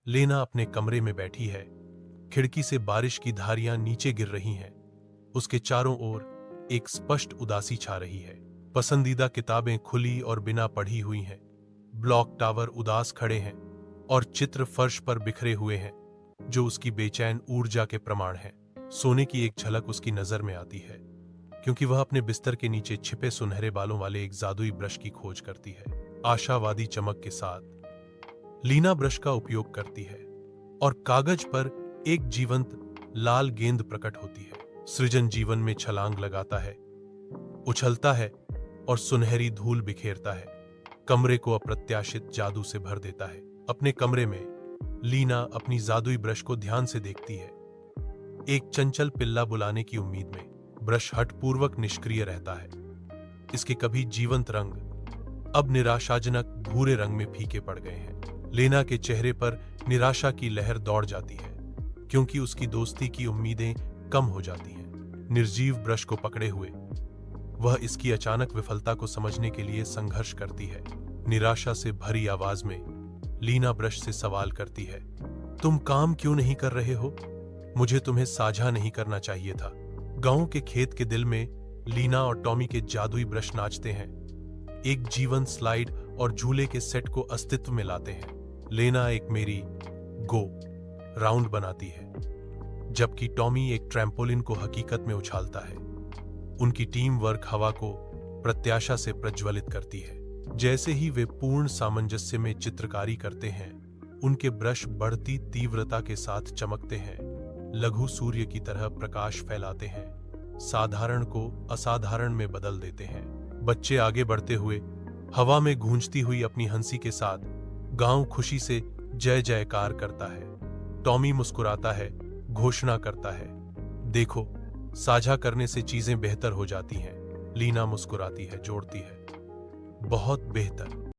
लेना अपने कमरे में बैठी है। खिड़की से बारिश की धारियां नीचे गिर रही हैं। उसके चारों ओर एक स्पष्ट उदासी छा रही है। पसंदीदा किताबें खुली और बिना पढ़ी हुई हैं। ब्लॉक टावर उदास खड़े हैं और चित्र फर्श पर बिखरे हुए हैं, जो उसकी बेचैन ऊर्जा के प्रमाण हैं। सोने की एक झलक उसकी नजर में आती है, क्योंकि वह अपने बिस्तर के नीचे छिपे सुनहरे बालों वाले एक जादुई ब्रश की खोज करती है। आशावादी चमक के साथ लीना ब्रश का उपयोग करती है और कागज पर एक जीवंत लाल गेंद प्रकट होती है। सृजन जीवन में छलांग लगाता है, उछलता है और सुनहरी धूल बिखेरता है। कमरे को अप्रत्याशित जादू से भर देता है। अपने कमरे में लीना अपनी जादुई ब्रश को ध्यान से देखती है, एक चंचल पिल्ला बुलाने की उम्मीद में। ब्रश हठपूर्वक निष्क्रिय रहता है। इसके कभी जीवंत रंग अब निराशाजनक भूरे रंग में फीके पड़ गए हैं। लेना के चेहरे पर निराशा की लहर दौड़ जाती है, क्योंकि उसकी दोस्ती की उम्मीदें कम हो जाती हैं। निर्जीव ब्रश को पकड़े हुए वह इसकी अचानक विफलता को समझने के लिए संघर्ष करती है। निराशा से भरी आवाज में लीना ब्रश से सवाल करती है, तुम काम क्यों नहीं कर रहे हो? मुझे तुम्हें साझा नहीं करना चाहिए था। गांव के खेत के दिल में लीना और टॉमी के जादुई ब्रश नाचते हैं, एक जीवन स्लाइड और झूले के सेट को अस्तित्व में लाते हैं। लेना एक मेरी गो राउंड बनाती है, जबकि टॉमी एक ट्रैम्पोलिन को हकीकत में उछालता है। उनकी टीम वर्क हवा को प्रत्याशा से प्रज्वलित करती है। जैसे ही वे पूर्ण सामंजस्य में चित्रकारी करते हैं, उनके ब्रश बढ़ती तीव्रता के साथ चमकते हैं, लघु सूर्य की तरह प्रकाश फैलाते हैं, साधारण को असाधारण में बदल देते हैं। बच्चे आगे बढ़ते हुए हवा में गूंजती हुई अपनी हंसी के साथ गांव खुशी से जय जयकार करता है। टॉमी मुस्कुराता है, घोषणा करता है, देखो, साझा करने से चीजें बेहतर हो जाती हैं। लीना मुस्कुराती है, जोड़ती है, बहुत बेहतर।